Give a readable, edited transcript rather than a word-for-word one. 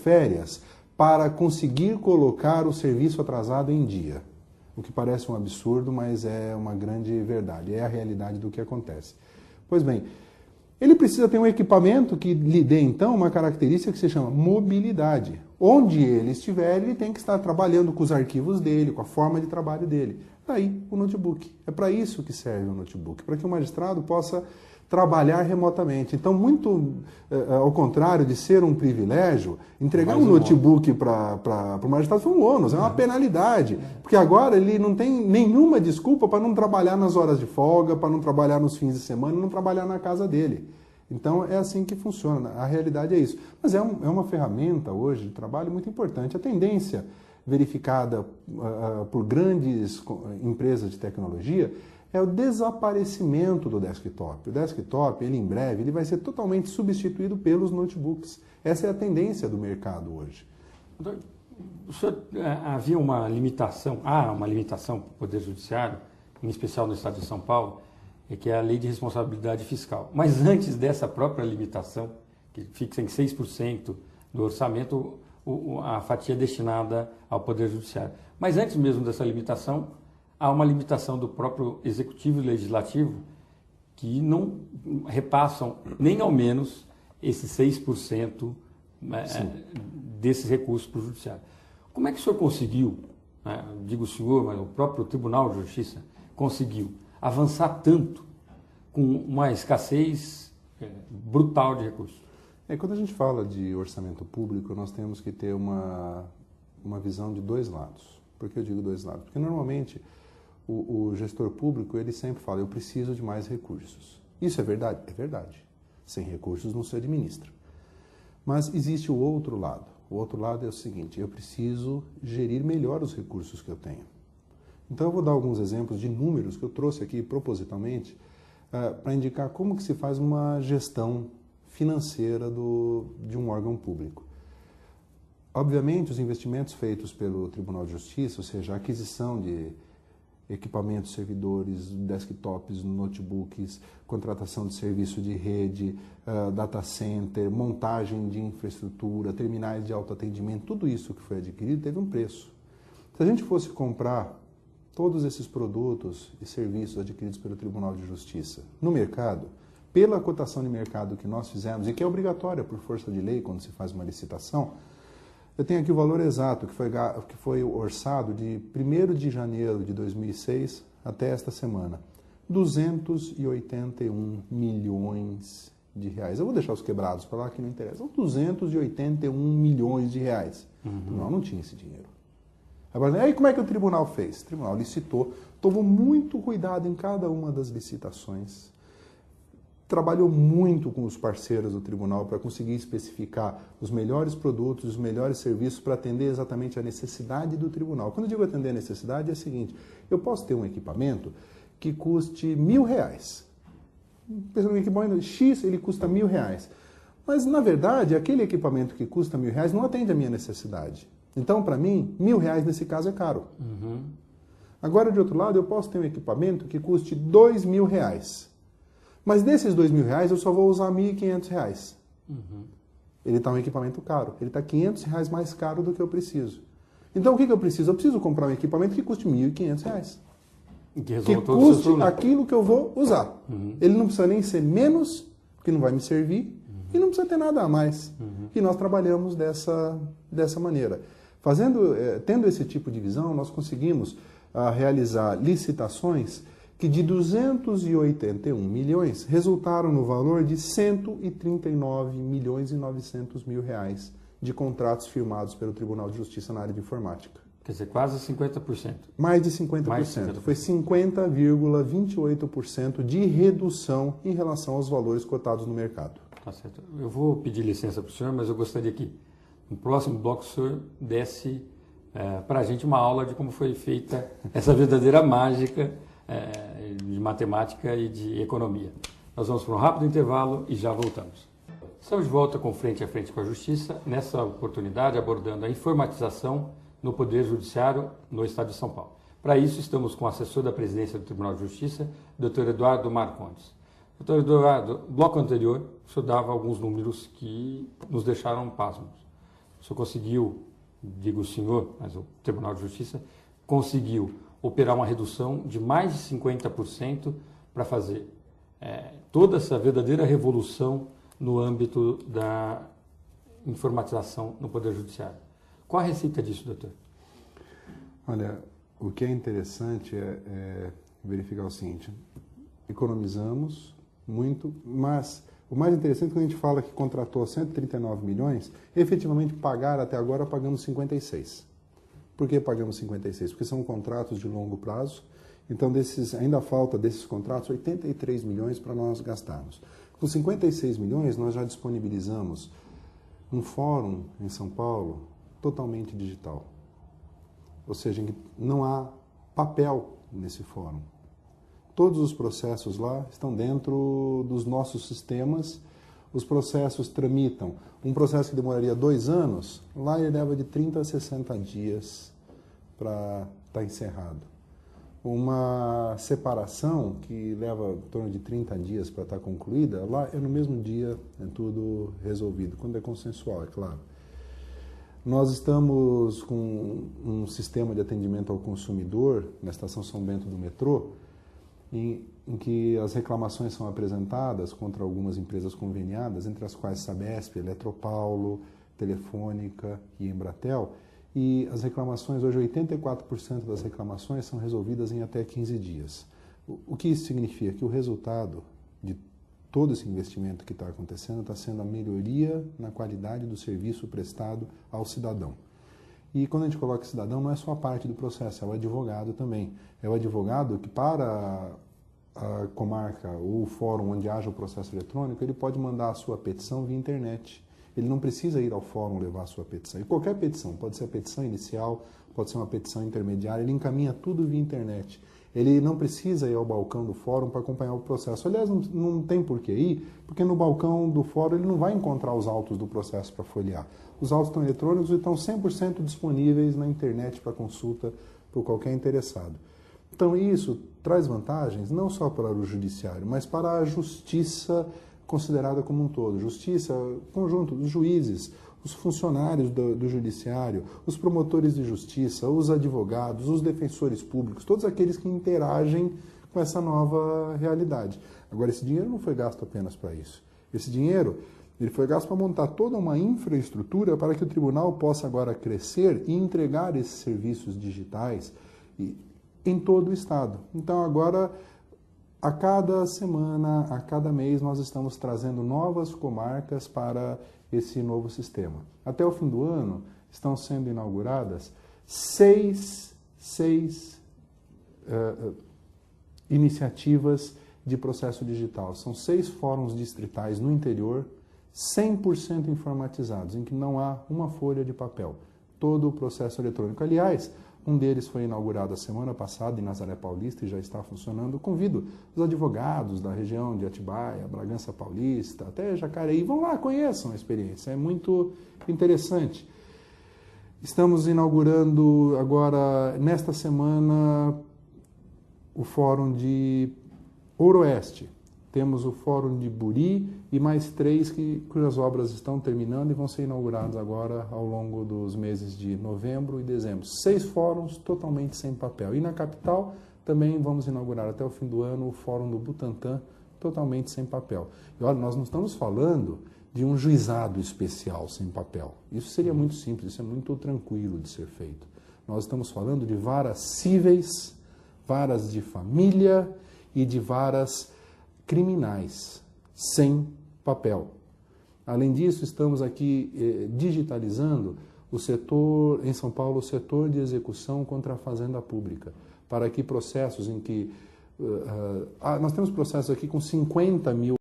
férias para conseguir colocar o serviço atrasado em dia. O que parece um absurdo, mas é uma grande verdade, é a realidade do que acontece. Pois bem, ele precisa ter um equipamento que lhe dê, então, uma característica que se chama mobilidade. Onde ele estiver, ele tem que estar trabalhando com os arquivos dele, com a forma de trabalho dele. Daí, o notebook. É para isso que serve o notebook, para que o magistrado possa trabalhar remotamente. Então, muito ao contrário de ser um privilégio, entregar um notebook para o magistrado foi um ônus, é uma penalidade. Porque agora ele não tem nenhuma desculpa para não trabalhar nas horas de folga, para não trabalhar nos fins de semana, não trabalhar na casa dele. Então, é assim que funciona. A realidade é isso. Mas é uma ferramenta hoje de trabalho muito importante. A tendência verificada por grandes empresas de tecnologia é o desaparecimento do desktop. O desktop, ele em breve, ele vai ser totalmente substituído pelos notebooks. Essa é a tendência do mercado hoje. O senhor, havia uma limitação, há uma limitação para o Poder Judiciário, em especial no Estado de São Paulo, que é a Lei de Responsabilidade Fiscal. Mas antes dessa própria limitação, que fixa em 6% do orçamento, a fatia destinada ao Poder Judiciário. Mas antes mesmo dessa limitação, há uma limitação do próprio Executivo e Legislativo que não repassam nem ao menos esses 6% desses recursos para o Judiciário. Como é que o senhor conseguiu, digo o senhor, mas o próprio Tribunal de Justiça conseguiu avançar tanto com uma escassez brutal de recursos? Quando a gente fala de orçamento público, nós temos que ter uma visão de dois lados. Por que eu digo dois lados? Porque normalmente o gestor público, ele sempre fala, eu preciso de mais recursos. Isso é verdade? É verdade. Sem recursos não se administra. Mas existe o outro lado. O outro lado é o seguinte, eu preciso gerir melhor os recursos que eu tenho. Então eu vou dar alguns exemplos de números que eu trouxe aqui propositalmente para indicar como que se faz uma gestão financeira de um órgão público. Obviamente, os investimentos feitos pelo Tribunal de Justiça, ou seja, a aquisição de equipamentos, servidores, desktops, notebooks, contratação de serviço de rede, data center, montagem de infraestrutura, terminais de autoatendimento, tudo isso que foi adquirido teve um preço. Se a gente fosse comprar todos esses produtos e serviços adquiridos pelo Tribunal de Justiça no mercado, pela cotação de mercado que nós fizemos, e que é obrigatória por força de lei quando se faz uma licitação, eu tenho aqui o valor exato que foi orçado de 1º de janeiro de 2006 até esta semana. 281 milhões de reais. Eu vou deixar os quebrados para lá que não interessa. São 281 milhões de reais. O tribunal não tinha esse dinheiro. Agora, aí como é que o tribunal fez? O tribunal licitou, tomou muito cuidado em cada uma das licitações, trabalhou muito com os parceiros do tribunal para conseguir especificar os melhores produtos, os melhores serviços para atender exatamente a necessidade do tribunal. Quando eu digo atender a necessidade, é o seguinte, eu posso ter um equipamento que custe R$1.000. Pensando em equipamento X, ele custa R$1.000. Mas, na verdade, aquele equipamento que custa R$1.000 não atende a minha necessidade. Então, para mim, R$1.000 nesse caso é caro. Agora, de outro lado, eu posso ter um equipamento que custe R$2.000. Mas desses R$2.000 eu só vou usar R$1.500. Ele está um equipamento caro. Ele está R$500 mais caro do que eu preciso. Então o que eu preciso? Eu preciso comprar um equipamento que custe R$1.500. Que custe aquilo que eu vou usar. Ele não precisa nem ser menos, porque não vai me servir, e não precisa ter nada a mais. E nós trabalhamos dessa maneira. Tendo esse tipo de visão, nós conseguimos realizar licitações que de 281 milhões resultaram no valor de 139 milhões e 900 mil reais de contratos firmados pelo Tribunal de Justiça na área de informática. Quer dizer, quase 50%. Mais de 50%. Foi 50,28% de redução em relação aos valores cotados no mercado. Tá certo. Eu vou pedir licença para o senhor, mas eu gostaria que no próximo bloco o senhor desse para a gente uma aula de como foi feita essa verdadeira mágica de matemática e de economia. Nós vamos para um rápido intervalo e já voltamos. Estamos de volta com Frente a Frente com a Justiça, nessa oportunidade abordando a informatização no Poder Judiciário no Estado de São Paulo. Para isso, estamos com o assessor da Presidência do Tribunal de Justiça, Dr. Eduardo Marcondes. Dr. Eduardo, no bloco anterior, o senhor dava alguns números que nos deixaram pasmos. o senhor conseguiu, digo o senhor, mas o Tribunal de Justiça, conseguiu operar uma redução de mais de 50% para fazer toda essa verdadeira revolução no âmbito da informatização no Poder Judiciário. Qual a receita disso, doutor? Olha, o que é interessante é verificar o seguinte: economizamos muito, mas o mais interessante é quando a gente fala que contratou 139 milhões, efetivamente pagaram até agora, pagamos 56. Por que pagamos 56? Porque são contratos de longo prazo, então ainda falta desses contratos 83 milhões para nós gastarmos. Com 56 milhões nós já disponibilizamos um fórum em São Paulo totalmente digital. Ou seja, não há papel nesse fórum. Todos os processos lá estão dentro dos nossos sistemas. Os processos tramitam. Um processo que demoraria 2 anos, lá ele leva de 30 a 60 dias para estar encerrado. Uma separação que leva em torno de 30 dias para estar concluída, lá é no mesmo dia, é tudo resolvido, quando é consensual, é claro. Nós estamos com um sistema de atendimento ao consumidor na Estação São Bento do metrô, em que as reclamações são apresentadas contra algumas empresas conveniadas, entre as quais Sabesp, Eletropaulo, Telefônica e Embratel, e as reclamações, hoje 84% das reclamações são resolvidas em até 15 dias. O que isso significa? Que o resultado de todo esse investimento que está acontecendo está sendo a melhoria na qualidade do serviço prestado ao cidadão. E quando a gente coloca cidadão, não é só a parte do processo, é o advogado também. É o advogado que, para a comarca ou o fórum onde haja o processo eletrônico, ele pode mandar a sua petição via internet. Ele não precisa ir ao fórum levar a sua petição. E qualquer petição, pode ser a petição inicial, pode ser uma petição intermediária, ele encaminha tudo via internet. Ele não precisa ir ao balcão do fórum para acompanhar o processo. Aliás, não tem por que ir, porque no balcão do fórum ele não vai encontrar os autos do processo para folhear. Os autos estão eletrônicos e estão 100% disponíveis na internet para consulta por qualquer interessado. Então isso traz vantagens não só para o judiciário, mas para a justiça considerada como um todo. Justiça, conjunto dos juízes, os funcionários do judiciário, os promotores de justiça, os advogados, os defensores públicos, todos aqueles que interagem com essa nova realidade. Agora, esse dinheiro não foi gasto apenas para isso. Esse dinheiro ele foi gasto para montar toda uma infraestrutura para que o tribunal possa agora crescer e entregar esses serviços digitais em todo o Estado. Então, agora, a cada semana, a cada mês, nós estamos trazendo novas comarcas para esse novo sistema. Até o fim do ano, estão sendo inauguradas seis iniciativas de processo digital. São 6 fóruns distritais no interior, 100% informatizados, em que não há uma folha de papel. Todo o processo eletrônico. Aliás, um deles foi inaugurado a semana passada em Nazaré Paulista e já está funcionando. Convido os advogados da região de Atibaia, Bragança Paulista, até Jacareí, vão lá, conheçam a experiência, é muito interessante. Estamos inaugurando agora, nesta semana, o Fórum de Ouro-Oeste. Temos o Fórum de Buri e mais 3 cujas obras estão terminando e vão ser inaugurados agora ao longo dos meses de novembro e dezembro. 6 fóruns totalmente sem papel. E na capital também vamos inaugurar até o fim do ano o Fórum do Butantã, totalmente sem papel. E olha, nós não estamos falando de um juizado especial sem papel. Isso seria muito simples, isso é muito tranquilo de ser feito. Nós estamos falando de varas cíveis, varas de família e de varas criminais, sem papel. Além disso, estamos aqui digitalizando o setor, em São Paulo, o setor de execução contra a fazenda pública, para que processos em que... nós temos processos aqui com 50 mil